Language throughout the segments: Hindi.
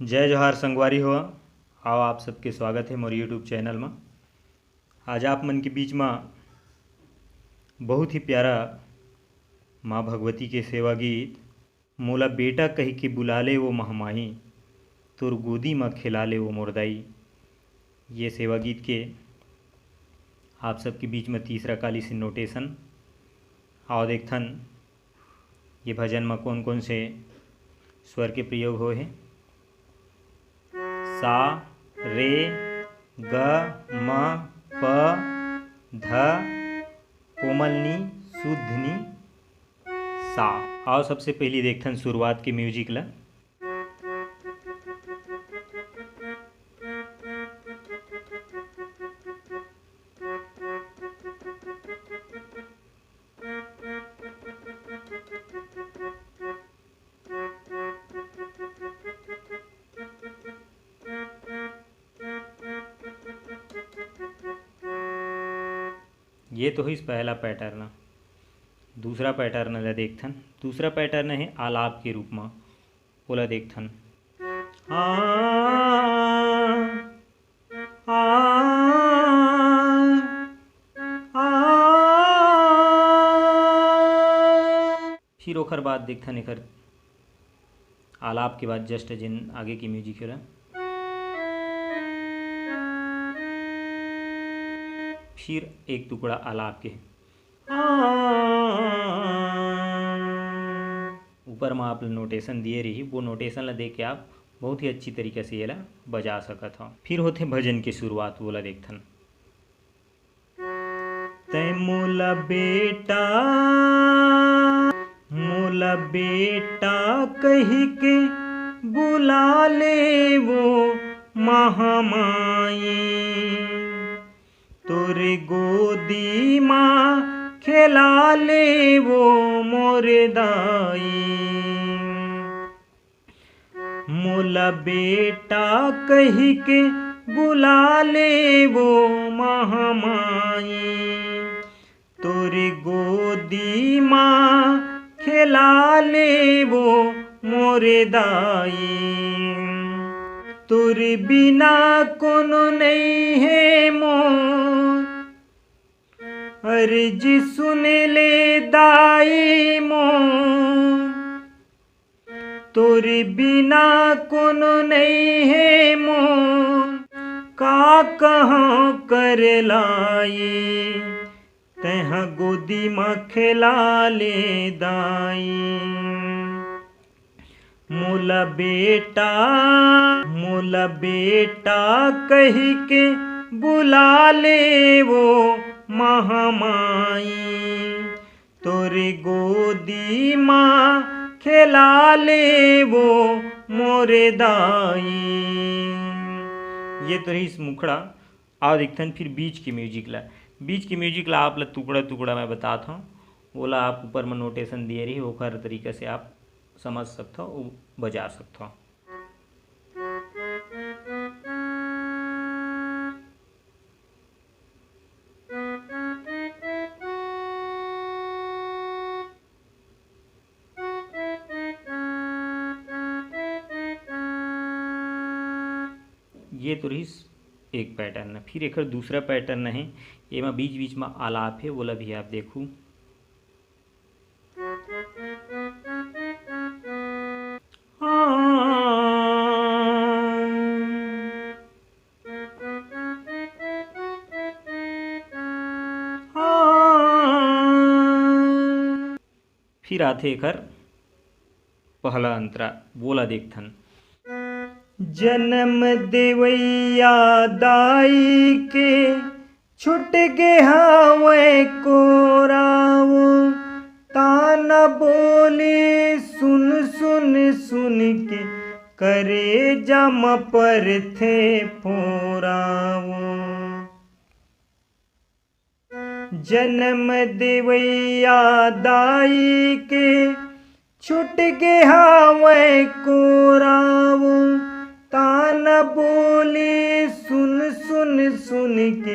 जय जोहार संगवारी हो। आओ आप सबके स्वागत है मोर यूट्यूब चैनल में। आज आप मन के बीच में बहुत ही प्यारा माँ भगवती के सेवा गीत मोला बेटा कही के बुला ले वो महमाही, तोर गोदी में खिला ले वो मोरदाई, ये सेवा गीत के आप सबके बीच में तीसरा काली से नोटेशन। आओ देखथन ये भजन में कौन कौन से स्वर के प्रयोग हो है। सा रे ग म प ध कोमलनी शुद्धनी सा। आओ सबसे पहली देखथन शुरुआत के म्यूजिक ला। ये तो है इस पहला पैटर्न। दूसरा पैटर्न ला देखथन। दूसरा पैटर्न है आलाप के रूप में। ओला देखथन। आ, आ, आ, फिर ओखर बाद देखथन एकर आलाप के बाद जस्ट जिन आगे की म्यूजिक है फिर एक टुकड़ा आलाप के ऊपर में आप नोटेशन दिए रही, वो नोटेशन ला देख के आप बहुत ही अच्छी तरीके से ये ला बजा सकत हो। फिर होते भजन की शुरुआत, बोला देखथन। तै मोला बेटा कही के बुला ले वो महामाई, तोरे गोदी माँ खिला ले वो मोरे दाई। मोला बेटा कही के बुला ले वो महामाई, तोरे गोदी माँ खिला ले वो मोरे दाई। तोरे बिना कोनो नहीं है मोर, अर्ज सुन ले दाई मोर। तोरे बिना कोनो नहीं है मोर, का कहाँ कर लाई। तह गोदी में खिला ले दाई। मोला बेटा कही के बुला ले वो महामाई, तोरे गोदी माँ खिला ले वो मोरे दाई। ये तो इस मुखड़ा। आओ देखथन फिर बीच की म्यूजिक ला। बीच की म्यूजिक ला आप ला टुकड़ा टुकड़ा मैं बताता हूँ। बोला आप ऊपर में नोटेशन दिए रही, वो हर तरीके से आप समझ सकते हो, बजा सकते हो। ये तो रही एक पैटर्न है। फिर एक दूसरा पैटर्न है, ये में बीच बीच में आलाप है, बोला भी आप देखू। फिर आते एकर पहला अंतरा, बोला देखथन। जन्म देवैया दाई के छुट गे हवे कोराओ, ताना बोले सुन सुन सुन के करे जम पर थे फोराओ। जन्म देवैया दाई के छुट गे हवे कोराओ, ताना बोले सुन सुन सुन के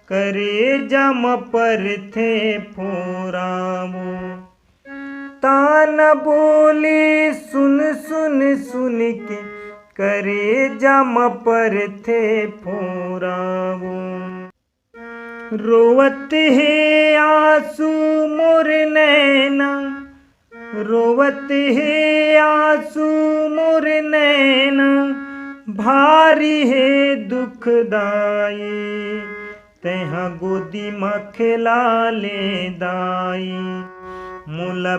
करे जम पर थे फोराओ। ताना बोले सुन सुन सुन के करे जम पर थे फोरावो। रोवत है आंसू मोर नैना, रोवत है आंसू मोर नैना, भारी है दुखदाई, तेहा गोदी में खिला ले दाई। मोला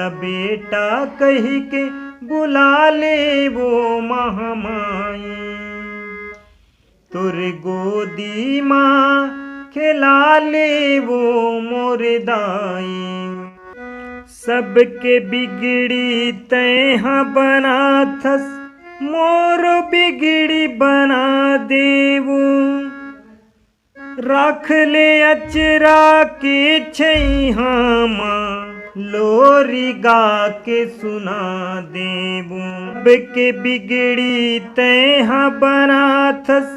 बेटा कही के बुला ले वो महामाई, तुर गोदी माँ खिला ले वो मोर दाई। सबके बिगड़ी तैहा बना थस, मोर बिगड़ी बना देवो। रख ले अचरा के छैहा माँ, लोरी गा के सुना देवो। सबके बिगड़ी तैहा बना थस,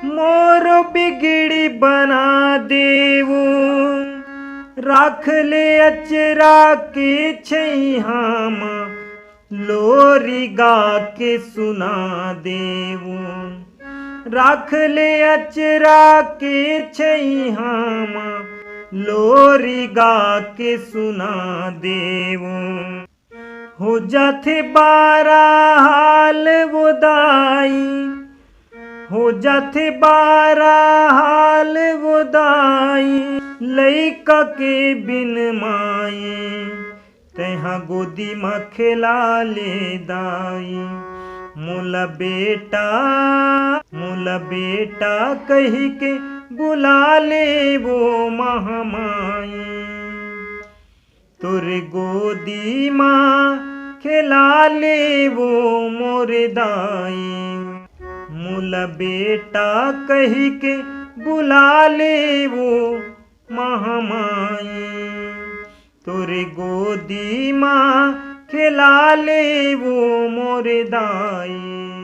मोर बिगड़ी बना देवो। रख ले अचरा के छैहा माँ, लोरी गा के सुना देवो। रख ले अचरा के छैहा माँ, लोरी गा के सुना देवो। हो जाथे बारा हाल वो दाई, हो जाथे बारा हाल वो दाई, लइका के बिन माई, तेहा गोदी में खिला ले दाई। मोला बेटा कही के बुला ले वो महामाई, तुर गोदी माँ खिला ले वो मोर दाई। मोला बेटा कही के बुला ले वो महामाई, तुर गोदी माँ खिला ले वो मोर दाई।